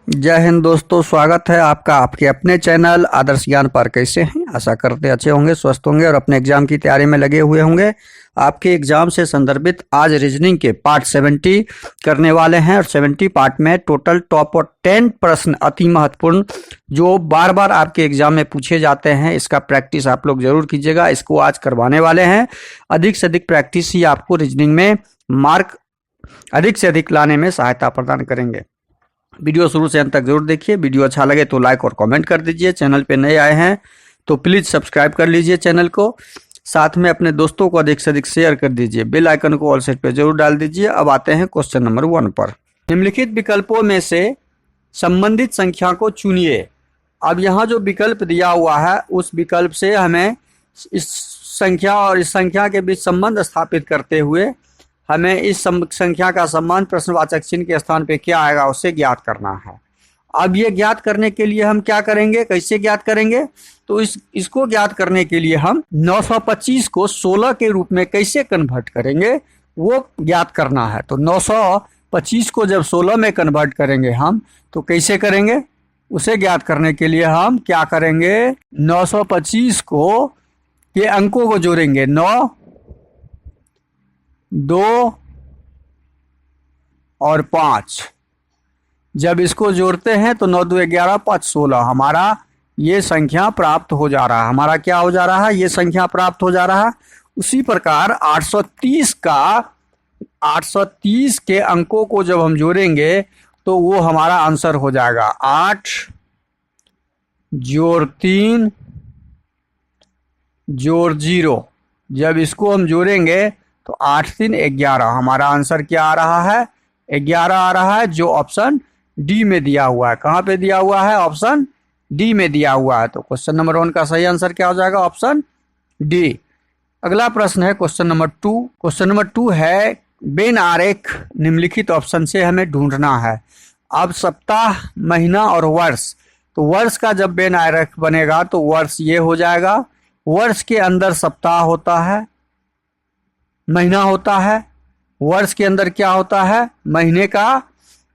जय हिंद दोस्तों, स्वागत है आपका आपके अपने चैनल आदर्श ज्ञान पर। कैसे हैं? आशा करते अच्छे होंगे, स्वस्थ होंगे और अपने एग्जाम की तैयारी में लगे हुए होंगे। आपके एग्जाम से संदर्भित आज रीजनिंग के पार्ट 70 करने वाले हैं और 70 पार्ट में टोटल टॉप और 10 प्रश्न अति महत्वपूर्ण जो बार बार आपके एग्जाम में पूछे जाते हैं, इसका प्रैक्टिस आप लोग जरूर कीजिएगा। इसको आज करवाने वाले हैं। अधिक से अधिक प्रैक्टिस ही आपको रीजनिंग में मार्क अधिक से अधिक लाने में सहायता प्रदान करेंगे। वीडियो शुरू से अंत तक जरूर देखिए। वीडियो अच्छा लगे तो लाइक और कमेंट कर दीजिए। चैनल पे नए आए हैं तो प्लीज सब्सक्राइब कर लीजिए चैनल को। साथ में अपने दोस्तों को अधिक से अधिक शेयर कर दीजिए। बेल आइकन को ऑल सेट पे जरूर डाल दीजिए। अब आते हैं क्वेश्चन नंबर 1 पर। निम्नलिखित विकल्पों में से संबंधित संख्या को चुनिए। अब यहाँ जो विकल्प दिया हुआ है उस विकल्प से हमें इस संख्या और इस संख्या के बीच संबंध स्थापित करते हुए हमें इस संख्या का संबंध प्रश्नवाचक चिन्ह के स्थान पे क्या आएगा उसे ज्ञात करना है। अब ये ज्ञात करने के लिए हम क्या करेंगे, कैसे ज्ञात करेंगे? तो इसको ज्ञात करने के लिए हम 925 को 16 के रूप में कैसे कन्वर्ट करेंगे वो ज्ञात करना है। तो 925 को जब 16 में कन्वर्ट करेंगे हम तो कैसे करेंगे, उसे ज्ञात करने के लिए हम क्या करेंगे, 925 को के अंकों को जोड़ेंगे। 9, 2 और 5। जब इसको जोड़ते हैं तो 9 2 11 5 16 हमारा ये संख्या प्राप्त हो जा रहा है। हमारा क्या हो जा रहा है, ये संख्या प्राप्त हो जा रहा है। उसी प्रकार 830 के अंकों को जब हम जोड़ेंगे तो वो हमारा आंसर हो जाएगा 8 जोड़ 3 जोड़ 0। जब इसको हम जोड़ेंगे तो 8 3 11 हमारा आंसर क्या आ रहा है, 11 आ रहा है, जो ऑप्शन डी में दिया हुआ है। कहाँ पे दिया हुआ है? ऑप्शन डी में दिया हुआ है। तो क्वेश्चन नंबर 1 का सही आंसर क्या हो जाएगा? Option D. अगला प्रश्न है क्वेश्चन नंबर 2। क्वेश्चन नंबर 2 है वेन आरेख निम्नलिखित ऑप्शन से हमें ढूंढना है। अब सप्ताह, महीना और वर्ष, तो वर्ष का जब वेन आरेख बनेगा तो वर्ष ये हो जाएगा। वर्ष के अंदर सप्ताह होता है, महीना होता है। वर्ष के अंदर क्या होता है, महीने का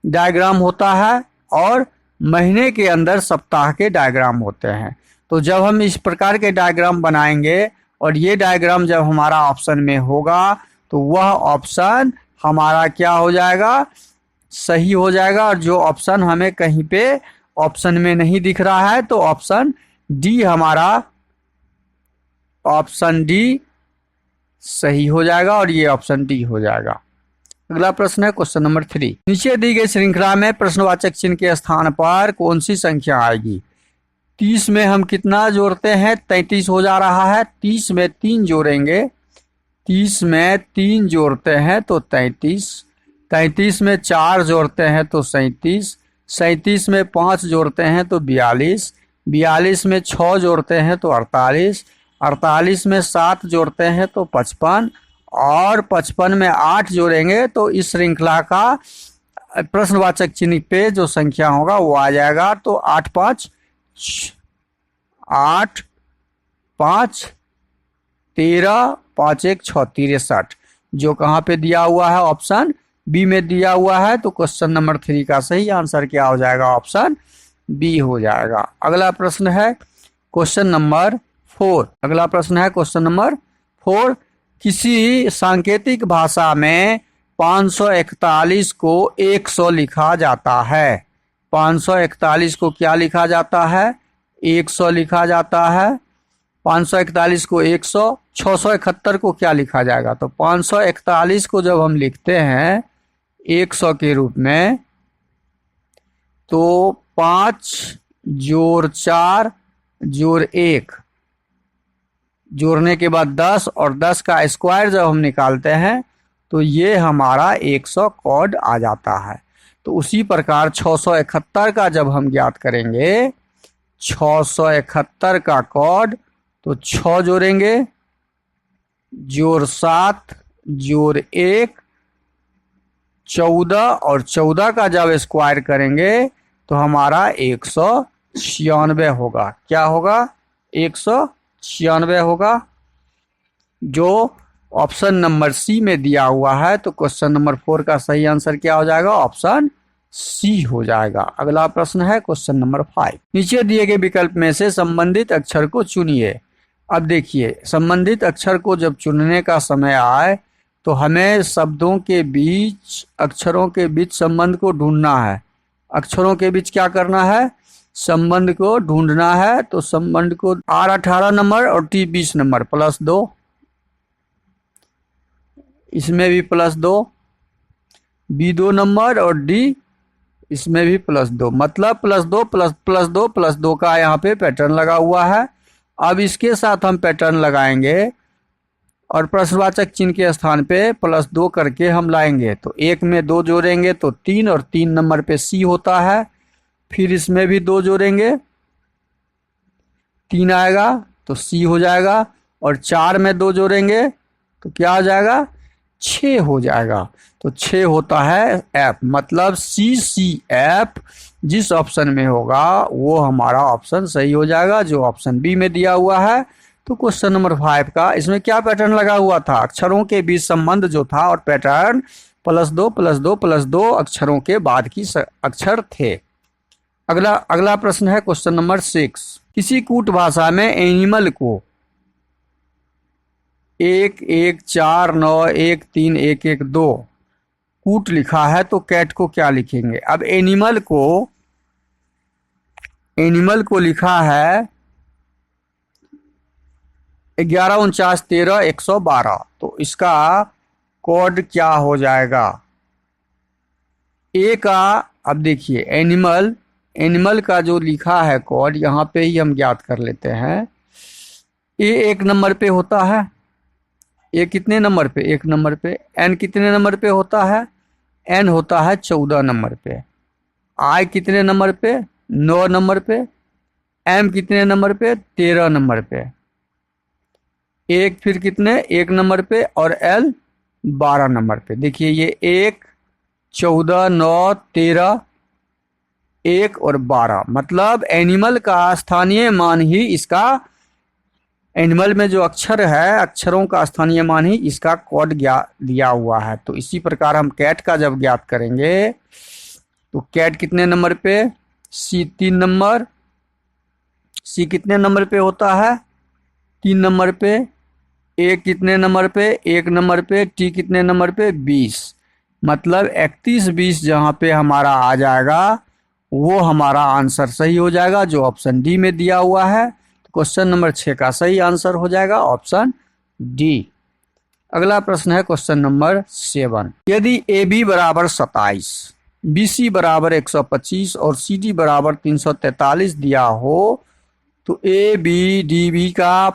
डायग्राम होता है और महीने के अंदर सप्ताह के डायग्राम होते हैं। तो जब हम इस प्रकार के डायग्राम बनाएंगे और ये डायग्राम जब हमारा ऑप्शन में होगा तो वह ऑप्शन हमारा क्या हो जाएगा, सही हो जाएगा। और जो ऑप्शन हमें कहीं पे ऑप्शन में नहीं दिख रहा है तो ऑप्शन डी हमारा, ऑप्शन डी सही हो जाएगा और ये ऑप्शन डी हो जाएगा। अगला प्रश्न है क्वेश्चन नंबर 3। नीचे दी गई श्रृंखला में प्रश्नवाचक चिन्ह के स्थान पर कौन सी संख्या आएगी? 30 में हम कितना जोड़ते हैं? 33 हो जा रहा है। 30 में 3 जोड़ेंगे, 30 में 3 जोड़ते हैं तो 33, 33 में 4 जोड़ते हैं तो 37, 37 में 5 जोड़ते हैं तो 42, 42 में 6 जोड़ते हैं तो 48, 48 में 7 जोड़ते हैं तो 55 और 55 में 8 जोड़ेंगे तो इस श्रृंखला का प्रश्नवाचक चिन्ह पे जो संख्या होगा वो आ जाएगा। तो 8 5 13 5 1 6 63, जो कहाँ पे दिया हुआ है, ऑप्शन बी में दिया हुआ है। तो क्वेश्चन नंबर 3 का सही आंसर क्या हो जाएगा? ऑप्शन बी हो जाएगा। अगला प्रश्न है क्वेश्चन नंबर 4। अगला प्रश्न है क्वेश्चन नंबर 4। किसी सांकेतिक भाषा में 541 को 100 लिखा जाता है। 541 को क्या लिखा जाता है? 100 लिखा जाता है। 541 को 100, 671 को क्या लिखा जाएगा? तो 541 को जब हम लिखते हैं 100 के रूप में तो 5 जोड़ 4 जोड़ 1 जोड़ने के बाद 10 और 10 का स्क्वायर जब हम निकालते हैं तो ये हमारा 100 कोड आ जाता है। तो उसी प्रकार 671 का जब हम ज्ञात करेंगे, 671 का कोड, तो 6 जोड़ेंगे, जोड़ 7 जोड़ 1 14 और 14 का जब स्क्वायर करेंगे तो हमारा 196 होगा। क्या होगा? 196 होगा, जो ऑप्शन नंबर सी में दिया हुआ है। तो क्वेश्चन नंबर 4 का सही आंसर क्या हो जाएगा? ऑप्शन सी हो जाएगा। अगला प्रश्न है क्वेश्चन नंबर 5। नीचे दिए गए विकल्प में से संबंधित अक्षर को चुनिए। अब देखिए, संबंधित अक्षर को जब चुनने का समय आए तो हमें शब्दों के बीच, अक्षरों के बीच संबंध को ढूंढना है। अक्षरों के बीच क्या करना है? संबंध को ढूंढना है। तो संबंध को R 18 नंबर और T 20 नंबर +2, इसमें भी +2, B 2 नंबर और D इसमें भी +2, मतलब +2 +2 +2 का यहाँ पे पैटर्न लगा हुआ है। अब इसके साथ हम पैटर्न लगाएंगे और प्रश्नवाचक चिन्ह के स्थान पे +2 करके हम लाएंगे। तो 1 में 2 जोड़ेंगे तो 3, और 3 नंबर पे C होता है। फिर इसमें भी 2 जोड़ेंगे, 3 आएगा तो C हो जाएगा। और 4 में 2 जोड़ेंगे तो क्या हो जाएगा? 6 हो जाएगा। तो 6 होता है F, मतलब CCF जिस ऑप्शन में होगा वो हमारा ऑप्शन सही हो जाएगा, जो ऑप्शन बी में दिया हुआ है। तो क्वेश्चन नंबर 5 का इसमें क्या पैटर्न लगा हुआ था? अक्षरों के बीच संबंध जो था, और पैटर्न +2 +2 +2 अक्षरों के बाद की अक्षर थे। अगला प्रश्न है क्वेश्चन नंबर 6। किसी कूट भाषा में एनिमल को 1 1 4 9 1 3 1 1 2 कूट लिखा है, तो कैट को क्या लिखेंगे? अब एनिमल को लिखा है 11 49 13 112, तो इसका कोड क्या हो जाएगा? ए का, अब देखिए एनिमल का जो लिखा है कोड, यहाँ पे ही हम ज्ञात कर लेते हैं। ए 1 नंबर पे होता है। ए कितने नंबर पे? 1 नंबर पे। एन कितने नंबर पे होता है? एन होता है 14 नंबर पे। आई कितने नंबर पे? 9 नंबर पे। एम कितने नंबर पे? 13 नंबर पे। एक फिर कितने? 1 नंबर पे। और एल 12 नंबर पे। देखिए ये 1 14 9 13 1 और 12, मतलब एनिमल का स्थानीय मान ही इसका, एनिमल में जो अक्षर है, अक्षरों का स्थानीय मान ही इसका कोड दिया हुआ है। तो इसी प्रकार हम कैट का जब ज्ञात करेंगे तो कैट कितने नंबर पे? C 3 number. C कितने नंबर पे होता है? 3 नंबर पे। ए कितने नंबर पे? 1 नंबर पे। टी कितने नंबर पे? 20, मतलब 31 20 जहाँ पे हमारा आ जाएगा वो हमारा आंसर सही हो जाएगा, जो ऑप्शन डी में दिया हुआ है। क्वेश्चन नंबर 6 का सही आंसर हो जाएगा ऑप्शन डी। अगला प्रश्न है क्वेश्चन नंबर 7। यदि ए बी बराबर 27, बी सी बराबर 125 और सी डी बराबर 343 दिया हो तो ए बी डी बी का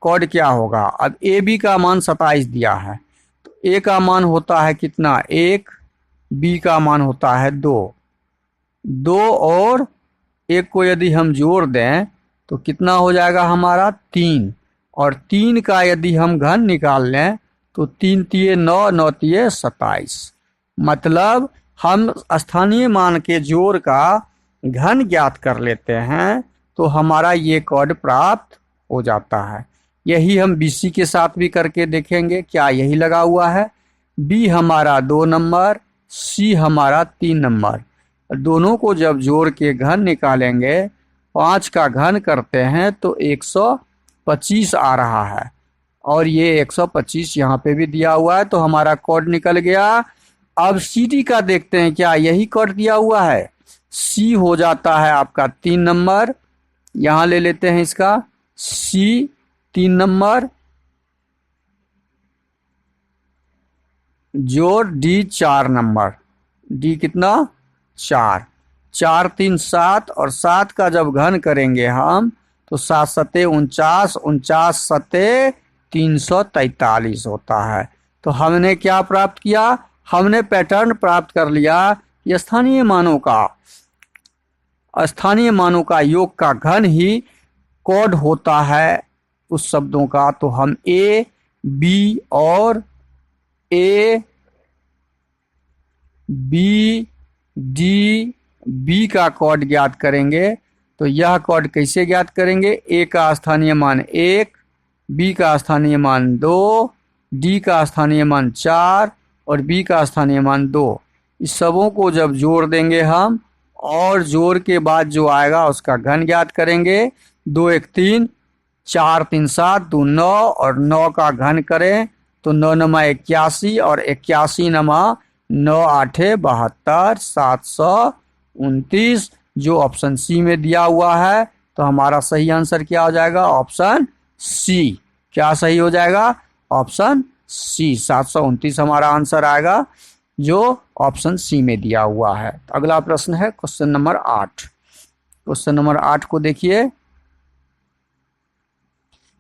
कोड क्या होगा? अब ए बी का मान 27 दिया है, तो ए का मान होता है कितना? 1, बी का मान होता है 2 और 1 को यदि हम जोड़ दें तो कितना हो जाएगा हमारा? 3, और 3 का यदि हम घन निकाल लें तो 3 तिये 9 9 तिये 27, मतलब हम स्थानीय मान के जोड़ का घन ज्ञात कर लेते हैं तो हमारा ये कोड प्राप्त हो जाता है। यही हम BC के साथ भी करके देखेंगे, क्या यही लगा हुआ है? B हमारा 2 नंबर, C हमारा 3 नंबर, दोनों को जब जोड़ के घन निकालेंगे, 5 का घन करते हैं तो 125 आ रहा है, और ये 125 यहाँ पे भी दिया हुआ है, तो हमारा कोड निकल गया। अब CD का देखते हैं, क्या यही कोड दिया हुआ है? C हो जाता है आपका 3 नंबर, यहाँ ले लेते हैं इसका C 3 नंबर, जोड़ D 4 नंबर, D कितना? 4, 4 3 7, और 7 का जब घन करेंगे हम तो 7 7 49, 49 7 343 होता है। तो हमने क्या प्राप्त किया? हमने पैटर्न प्राप्त कर लिया। ये स्थानीय मानों का योग का घन ही कोड होता है उस शब्दों का। तो हम A, B और A, B, D, B का कोड ज्ञात करेंगे। तो यह कोड कैसे ज्ञात करेंगे? A का स्थानीय मान 1, B का स्थानीय मान 2, D का स्थानीय मान 4 और B का स्थानीय मान 2। इस सबों को जब जोड़ देंगे हम और जोड़ के बाद जो आएगा उसका घन ज्ञात करेंगे। 2 1 3, 4 3 7, 2 9 और 9 का घन करें तो 9 नमा 81 और 81 नमा 9 8 72, 729 जो ऑप्शन सी में दिया हुआ है। तो हमारा सही आंसर क्या हो जाएगा? Option C. क्या सही हो जाएगा? ऑप्शन सी, 729 हमारा आंसर आएगा जो ऑप्शन सी में दिया हुआ है। तो अगला प्रश्न है क्वेश्चन नंबर 8। क्वेश्चन नंबर 8 को देखिए।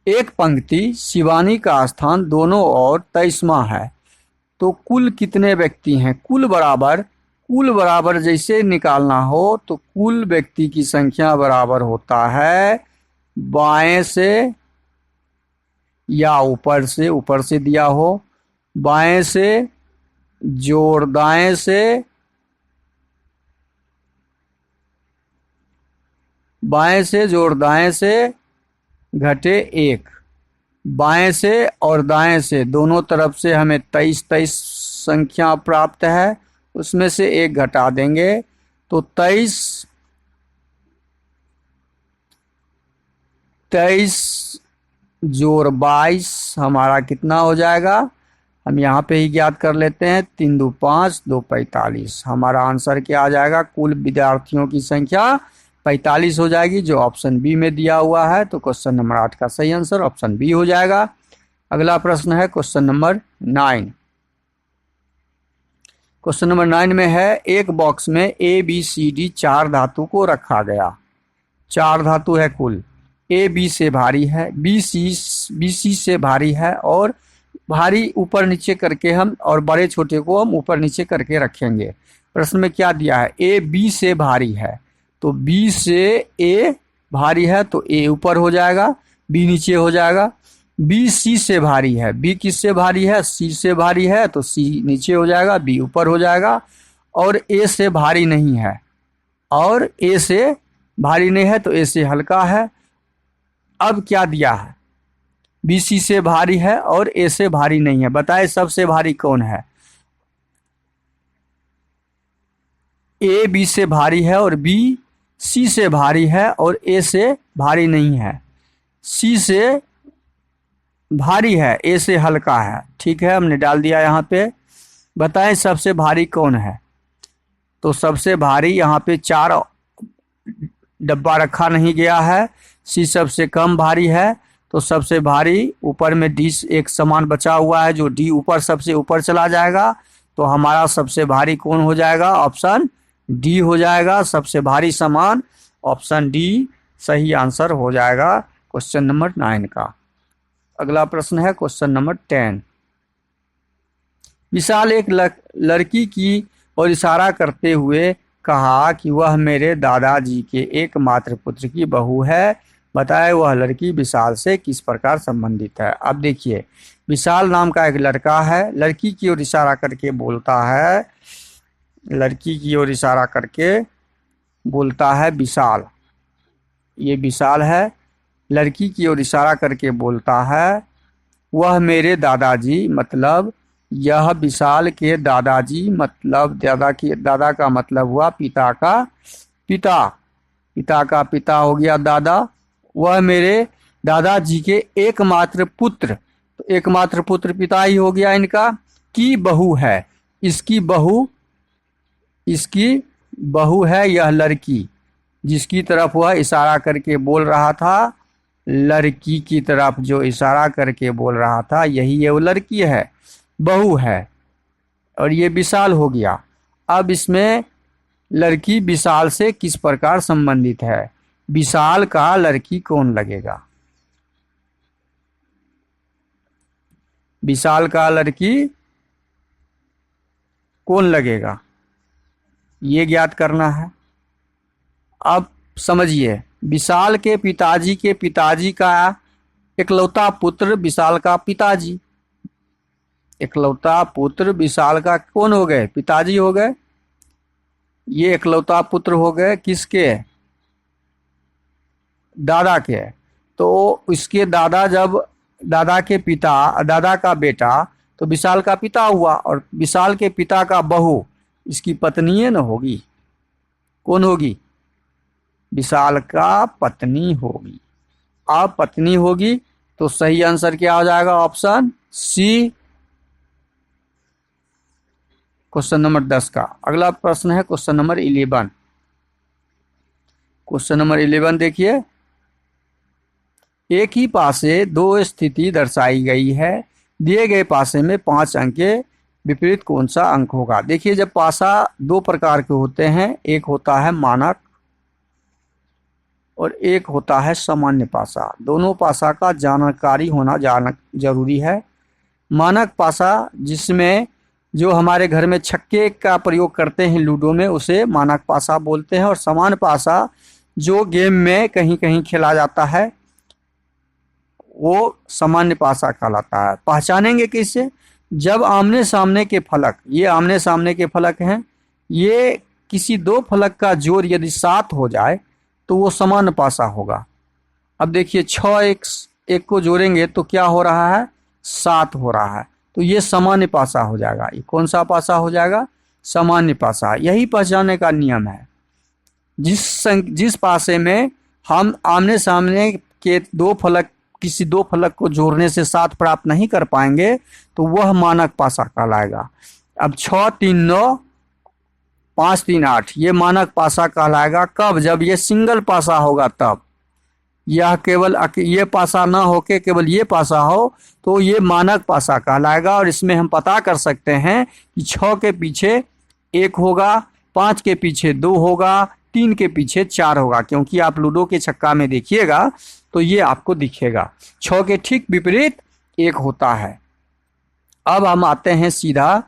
एक पंक्ति शिवानी का स्थान दोनों ओर 23वां है तो कुल कितने व्यक्ति हैं? कुल बराबर जैसे निकालना हो तो कुल व्यक्ति की संख्या बराबर होता है बाएं से या ऊपर से दिया हो, बाएं से जोड़ दाएं से, बाएं से जोड़ दाएं से घटे 1। बाएं से और दाएं से दोनों तरफ से हमें 23 संख्या प्राप्त है, उसमें से 1 घटा देंगे तो 23 जोड़ 22 हमारा कितना हो जाएगा? हम यहाँ पे ही ज्ञात कर लेते हैं। 3 2 5, 2 45। हमारा आंसर क्या आ जाएगा? कुल विद्यार्थियों की संख्या 45 हो जाएगी जो ऑप्शन बी में दिया हुआ है। तो क्वेश्चन नंबर 8 का सही आंसर ऑप्शन बी हो जाएगा। अगला प्रश्न है क्वेश्चन नंबर 9। क्वेश्चन नंबर 9 में है एक बॉक्स में ABCD 4 धातु को रखा गया। 4 धातु है कुल। AB से भारी है, BC से भारी है और भारी ऊपर नीचे करके हम और बड़े छोटे को हम ऊपर नीचे करके रखेंगे। प्रश्न में क्या दिया है? AB से भारी है तो B से A भारी है तो A ऊपर हो जाएगा, B नीचे हो जाएगा। BC से भारी है, B किससे भारी है? C से भारी है तो C नीचे हो जाएगा, B ऊपर हो जाएगा। और A से भारी नहीं है और A से भारी नहीं है तो A से हल्का है। अब क्या दिया है? BC से भारी है और A से भारी नहीं है। बताएं सबसे भारी कौन है? A B से भारी है और B C से भारी है और A से भारी नहीं है। C से भारी है, A से हल्का है। ठीक है, हमने डाल दिया यहाँ पे। बताएं सबसे भारी कौन है? तो सबसे भारी यहाँ पे 4 डब्बा रखा नहीं गया है। C सबसे कम भारी है तो सबसे भारी ऊपर में D एक समान बचा हुआ है जो D ऊपर सबसे ऊपर चला जाएगा। तो हमारा सबसे भारी कौन हो जाएगा? ऑप्शन डी हो जाएगा। सबसे भारी समान ऑप्शन डी सही आंसर हो जाएगा क्वेश्चन नंबर 9 का। अगला प्रश्न है क्वेश्चन नंबर 10। विशाल एक लड़की की ओर इशारा करते हुए कहा कि वह मेरे दादाजी के एकमात्र पुत्र की बहू है। बताए वह लड़की विशाल से किस प्रकार संबंधित है? अब देखिए, विशाल नाम का एक लड़का है, लड़की की ओर इशारा करके बोलता है, लड़की की ओर इशारा करके बोलता है विशाल। ये विशाल है, लड़की की ओर इशारा करके बोलता है वह मेरे दादाजी, मतलब यह विशाल के दादाजी, मतलब दादा का मतलब हुआ पिता का पिता, पिता का पिता हो गया दादा। वह मेरे दादाजी के एकमात्र पुत्र, तो एकमात्र पुत्र पिता ही हो गया इनका, की बहू है। इसकी बहू है यह लड़की, जिसकी तरफ वह इशारा करके बोल रहा था, लड़की की तरफ जो इशारा करके बोल रहा था यही ये वो लड़की है, बहू है। और ये विशाल हो गया। अब इसमें लड़की विशाल से किस प्रकार संबंधित है? विशाल का लड़की कौन लगेगा? विशाल का लड़की कौन लगेगा ये ज्ञात करना है। अब समझिए, विशाल के पिताजी का इकलौता पुत्र विशाल का पिताजी, इकलौता पुत्र विशाल का कौन हो गए? पिताजी हो गए। ये इकलौता पुत्र हो गए किसके? दादा के। तो इसके दादा, जब दादा के पिता, दादा का बेटा तो विशाल का पिता हुआ, और विशाल के पिता का बहू इसकी पत्नी है ना होगी, कौन होगी? विशाल का पत्नी होगी। अब पत्नी होगी तो सही आंसर क्या हो जाएगा? ऑप्शन सी, क्वेश्चन नंबर 10 का। अगला प्रश्न है क्वेश्चन नंबर 11। क्वेश्चन नंबर 11 देखिए, एक ही पासे दो स्थिति दर्शाई गई है, दिए गए पासे में 5 अंक के विपरीत कौन सा अंक होगा? देखिए, जब पासा दो प्रकार के होते हैं, एक होता है मानक और एक होता है सामान्य पासा। दोनों पासा का जानकारी होना जरूरी है। मानक पासा, जिसमें जो हमारे घर में छक्के का प्रयोग करते हैं लूडो में, उसे मानक पासा बोलते हैं। और सामान्य पासा जो गेम में कहीं कहीं खेला जाता है, वो सामान्य पासा कहलाता है। पहचानेंगे किससे? जब आमने सामने के फलक, ये आमने सामने के फलक हैं, ये किसी दो फलक का जोड़ यदि 7 हो जाए तो वो सामान्य पासा होगा। अब देखिए, 6 एक को जोड़ेंगे तो क्या हो रहा है? 7 हो रहा है, तो ये सामान्य पासा हो जाएगा। ये कौन सा पासा हो जाएगा? सामान्य पासा। यही पहचानने का नियम है। जिस पासे में हम आमने सामने के दो फलक, किसी दो फलक को जोड़ने से 7 प्राप्त नहीं कर पाएंगे तो वह मानक पासा कहलाएगा। अब 6 3 9 5 3 8 ये मानक पासा कहलाएगा। कब? जब ये सिंगल पासा होगा तब। यह केवल ये पासा ना होके केवल ये पासा हो तो ये मानक पासा कहलाएगा। और इसमें हम पता कर सकते हैं कि 6 के पीछे 1 होगा, 5 के पीछे 2 होगा, 3 के पीछे 4 होगा, क्योंकि आप लूडो के छक्का में देखिएगा तो ये आपको दिखेगा। 6 के ठीक विपरीत 1 होता है। अब हम आते हैं सीधा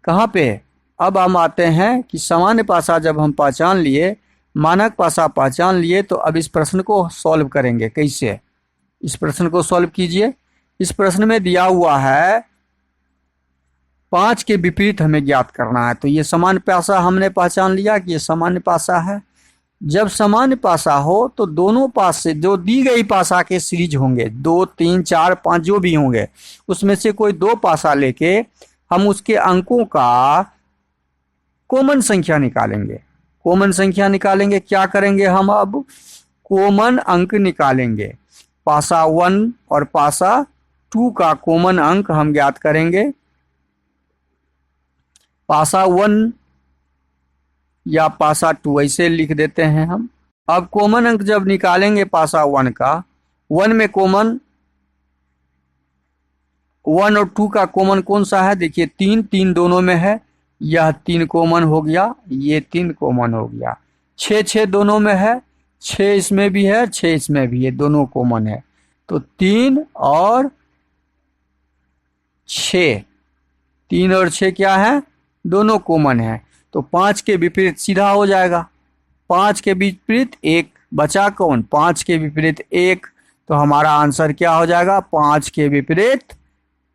कहाँ पे? अब हम आते हैं कि सामान्य पासा जब हम पहचान लिए, मानक पासा पहचान लिए, तो अब इस प्रश्न को सॉल्व करेंगे। कैसे? इस प्रश्न को सॉल्व कीजिए। इस प्रश्न में दिया हुआ है 5 के विपरीत हमें ज्ञात करना है। तो ये सामान्य पासा हमने पहचान लिया कि ये सामान्य पासा है। जब सामान्य पासा हो तो दोनों पास से जो दी गई पासा के सीरीज होंगे, 2 3 4 5 जो भी होंगे, उसमें से कोई दो पासा लेके हम उसके अंकों का कॉमन संख्या निकालेंगे। कॉमन संख्या निकालेंगे, क्या करेंगे हम? अब कॉमन अंक निकालेंगे। पासा 1 और पासा 2 का कॉमन अंक हम ज्ञात करेंगे। पासा 1 या पासा 2 ऐसे लिख देते हैं हम। अब कॉमन अंक जब निकालेंगे पासा 1 का, 1 में कॉमन, 1 और 2 का कॉमन कौन सा है? देखिए 3 दोनों में है, यह 3 कॉमन हो गया, ये 3 कॉमन हो गया। 6 दोनों में है, 6 इसमें भी है, 6 इसमें भी है, दोनों कॉमन है। तो 3 और 6, 3 और 6 क्या है? दोनों कॉमन है। तो 5 के विपरीत सीधा हो जाएगा। 5 के विपरीत 1 बचा कौन? 5 के विपरीत 1। तो हमारा आंसर क्या हो जाएगा? 5 के विपरीत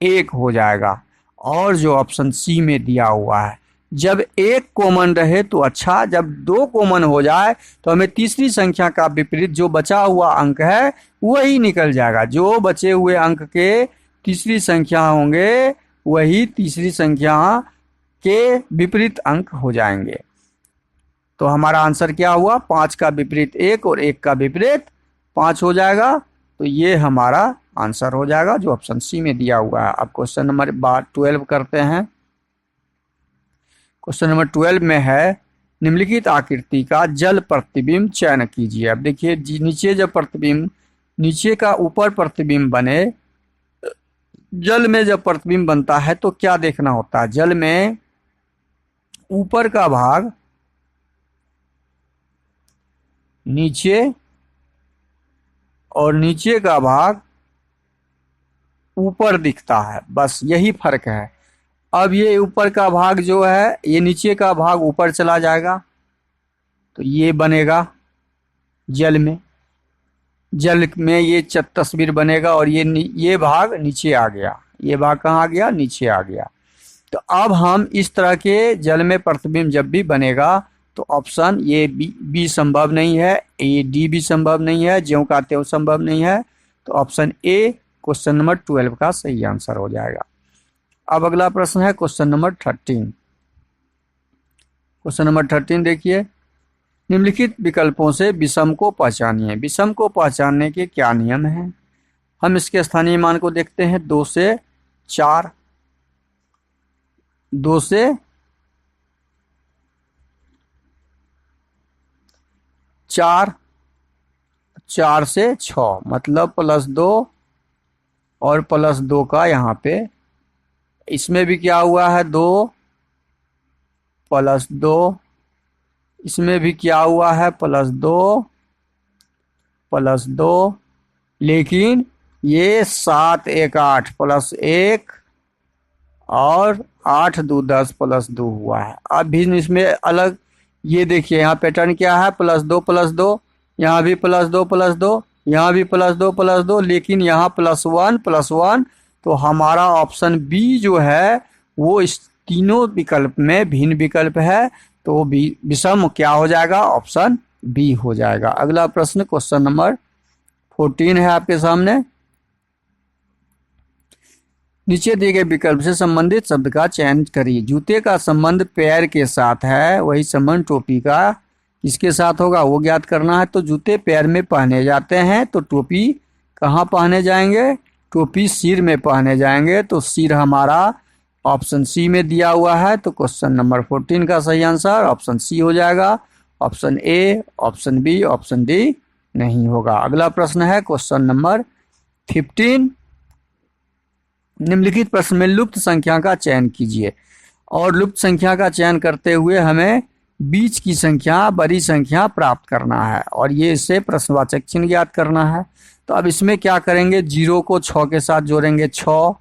1 हो जाएगा। और जो ऑप्शन सी में दिया हुआ है, जब 1 कॉमन रहे तो अच्छा, जब 2 कॉमन हो जाए तो हमें तीसरी संख्या का विपरीत जो बचा हुआ अंक है वही निकल जाएगा। जो बचे हुए अंक के तीसरी संख्या होंगे वही तीसरी संख्या के विपरीत अंक हो जाएंगे। तो हमारा आंसर क्या हुआ? 5 का विपरीत 1 और 1 का विपरीत 5 हो जाएगा। तो ये हमारा आंसर हो जाएगा जो ऑप्शन सी में दिया हुआ है। अब क्वेश्चन नंबर 12 करते हैं। क्वेश्चन नंबर 12 में है, निम्नलिखित आकृति का जल प्रतिबिंब चयन कीजिए। अब देखिए, नीचे जब प्रतिबिंब, नीचे का ऊपर प्रतिबिंब बने, जल में जब प्रतिबिंब बनता है तो क्या देखना होता है? जल में ऊपर का भाग नीचे और नीचे का भाग ऊपर दिखता है, बस यही फर्क है। अब ये ऊपर का भाग जो है, ये नीचे का भाग ऊपर चला जाएगा तो ये बनेगा जल में। जल में ये तस्वीर बनेगा और ये भाग नीचे आ गया। ये भाग कहाँ आ गया? नीचे आ गया। तो अब हम इस तरह के जल में प्रतिबिंब जब भी बनेगा तो ऑप्शन ये बी संभव नहीं है, ए डी भी संभव नहीं है, ज्यों का त्यों संभव नहीं है। तो ऑप्शन ए क्वेश्चन नंबर 12 का सही आंसर हो जाएगा। अब अगला प्रश्न है क्वेश्चन नंबर 13। क्वेश्चन नंबर 13 देखिए, निम्नलिखित विकल्पों से विषम को पहचानिए। विषम को पहचानने के क्या नियम हैं? हम इसके स्थानीय मान को देखते हैं। 2 से 4, 2 से 4, 4 से 6, मतलब +2 और +2 का यहाँ पे, इसमें भी क्या हुआ है 2 +2, इसमें भी क्या हुआ है +2 +2, लेकिन ये 7 1 8 +1 और 8 2 10 +2 हुआ है। अब भी इसमें अलग, ये देखिए यहाँ पैटर्न क्या है, +2 +2, यहाँ भी +2 +2, यहाँ भी +2 +2, लेकिन यहाँ +1 +1। तो हमारा ऑप्शन बी जो है वो इस तीनों विकल्प में भिन्न विकल्प है, तो विषम क्या हो जाएगा, ऑप्शन बी हो जाएगा। अगला प्रश्न क्वेश्चन नंबर 14 है आपके सामने। नीचे दिए गए विकल्प से संबंधित शब्द का चयन करिए। जूते का संबंध पैर के साथ है, वही संबंध टोपी का किसके साथ होगा वो ज्ञात करना है। तो जूते पैर में पहने जाते हैं, तो टोपी कहाँ पहने जाएंगे, टोपी सिर में पहने जाएंगे। तो सिर हमारा ऑप्शन सी में दिया हुआ है, तो क्वेश्चन नंबर 14 का सही आंसर ऑप्शन सी हो जाएगा। Option A, option B, option D नहीं होगा। अगला प्रश्न है क्वेश्चन नंबर 15। निम्नलिखित प्रश्न में लुप्त संख्या का चयन कीजिए, और लुप्त संख्या का चयन करते हुए हमें बीच की संख्या, बड़ी संख्या प्राप्त करना है, और ये इससे प्रश्नवाचक चिन्ह ज्ञात करना है। तो अब इसमें क्या करेंगे, 0 को 6 के साथ जोड़ेंगे 6,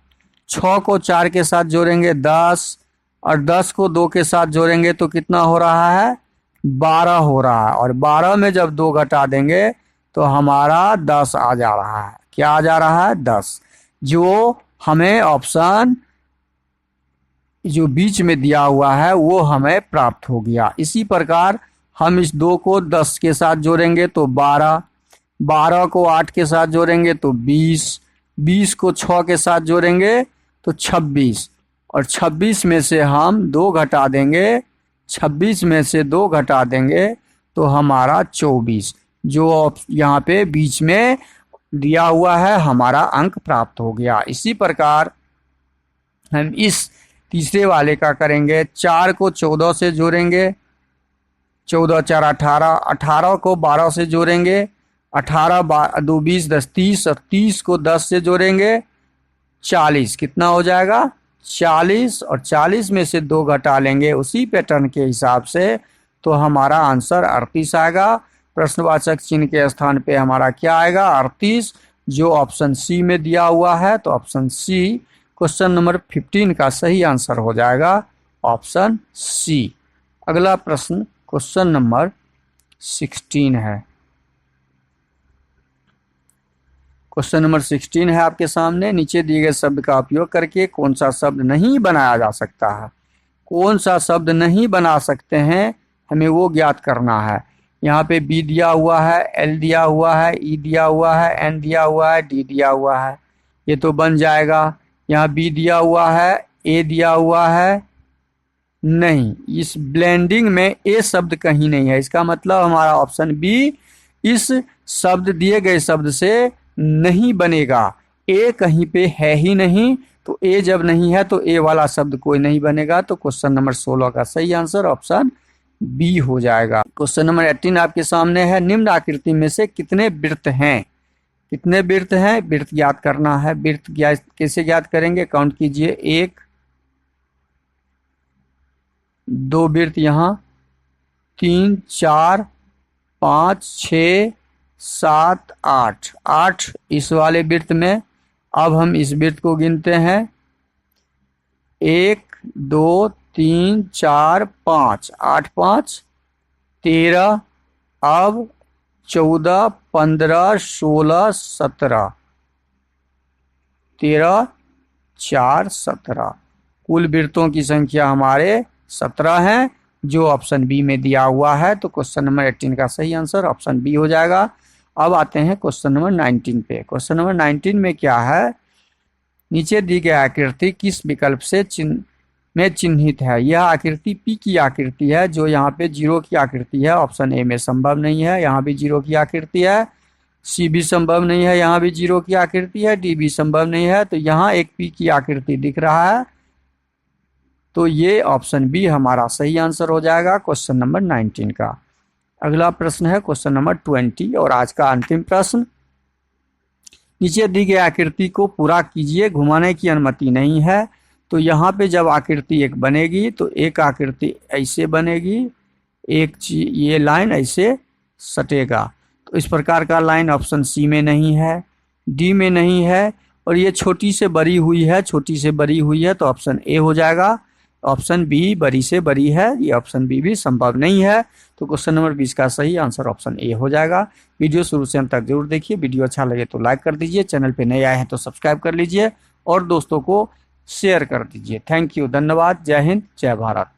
6 को 4 के साथ जोड़ेंगे 10, और 10 को 2 के साथ जोड़ेंगे तो कितना हो रहा है, 12 हो रहा है। और 12 में जब 2 घटा देंगे तो हमारा 10 आ जा रहा है। क्या आ जा रहा है, 10, जो हमें ऑप्शन जो बीच में दिया हुआ है वो हमें प्राप्त हो गया। इसी प्रकार हम इस 2 को 10 के साथ जोड़ेंगे तो 12, 12 को 8 के साथ जोड़ेंगे तो 20, 20 को 6 के साथ जोड़ेंगे तो 26, और 26 में से हम 2 घटा देंगे, 26 में से 2 घटा देंगे तो हमारा 24, जो यहाँ पे बीच में दिया हुआ है हमारा अंक प्राप्त हो गया। इसी प्रकार हम इस तीसरे वाले का करेंगे। 4 को 14 से जोड़ेंगे, 14 4 18, 18 को 12 से जोड़ेंगे, 18 2 20 10 30, और 30 को 10 से जोड़ेंगे 40, कितना हो जाएगा 40, और 40 में से 2 घटा लेंगे उसी पैटर्न के हिसाब से तो हमारा आंसर 38 आएगा। प्रश्नवाचक चिन्ह के स्थान पे हमारा क्या आएगा, 38, जो ऑप्शन सी में दिया हुआ है। तो ऑप्शन सी क्वेश्चन नंबर 15 का सही आंसर हो जाएगा, ऑप्शन सी। अगला प्रश्न क्वेश्चन नंबर 16 है। क्वेश्चन नंबर 16 है आपके सामने। नीचे दिए गए शब्द का उपयोग करके कौन सा शब्द नहीं बनाया जा सकता है, कौन सा शब्द नहीं बना सकते हैं हमें वो ज्ञात करना है। यहाँ पे बी दिया हुआ है, एल दिया हुआ है, ई दिया हुआ है, एन दिया हुआ है, डी दिया हुआ है, ये तो बन जाएगा। यहाँ बी दिया हुआ है, ए दिया हुआ है, नहीं, इस ब्लेंडिंग में ए शब्द कहीं नहीं है, इसका मतलब हमारा ऑप्शन बी इस शब्द दिए गए शब्द से नहीं बनेगा। ए कहीं पे है ही नहीं, तो ए जब नहीं है तो ए वाला शब्द कोई नहीं बनेगा। तो क्वेश्चन नंबर 16 का सही आंसर ऑप्शन बी हो जाएगा। क्वेश्चन नंबर 18 आपके सामने है। निम्न आकृति में से कितने वृत्त हैं, कितने वृत्त हैं, वृत्त ज्ञात करना है। वृत्त कैसे ज्ञात करेंगे, काउंट कीजिए, 1 2 वृत्त यहाँ, 3 4 5 6 7 8, 8 इस वाले वृत्त में। अब हम इस वृत्त को गिनते हैं, 1 2 3 4 5, 8 5 13, अब 14 15 16 17, 13 4 17, कुल वृत्तों की संख्या हमारे 17 हैं, जो ऑप्शन बी में दिया हुआ है। तो क्वेश्चन नंबर 18 का सही आंसर ऑप्शन बी हो जाएगा। अब आते हैं क्वेश्चन नंबर 19 पे। क्वेश्चन नंबर 19 में क्या है, नीचे दी गई आकृति किस विकल्प से में चिन्हित है। यह आकृति पी की आकृति है, जो यहाँ पे जीरो की आकृति है। ऑप्शन ए में संभव नहीं है, यहाँ भी जीरो की आकृति है। सी भी संभव नहीं है, यहाँ भी जीरो की आकृति है। डी भी संभव नहीं है, तो यहाँ एक पी की आकृति दिख रहा है, तो ये ऑप्शन बी हमारा सही आंसर हो जाएगा क्वेश्चन नंबर 19 का। अगला प्रश्न है क्वेश्चन नंबर 20 और आज का अंतिम प्रश्न। नीचे दी गई आकृति को पूरा कीजिए, घुमाने की अनुमति नहीं है। तो यहाँ पे जब आकृति एक बनेगी तो एक आकृति ऐसे बनेगी, ये लाइन ऐसे सटेगा। तो इस प्रकार का लाइन ऑप्शन सी में नहीं है, डी में नहीं है, और ये छोटी से बड़ी हुई है, छोटी से बड़ी हुई है, तो ऑप्शन ए हो जाएगा। ऑप्शन बी बड़ी से बड़ी है, ये ऑप्शन बी भी संभव नहीं है। तो क्वेश्चन नंबर 20 का सही आंसर ऑप्शन ए हो जाएगा। वीडियो शुरू से अंत तक जरूर देखिए। वीडियो अच्छा लगे तो लाइक कर दीजिए, चैनल पे नए आए हैं तो सब्सक्राइब कर लीजिए और दोस्तों को शेयर कर दीजिए। थैंक यू, धन्यवाद। जय हिंद, जय भारत।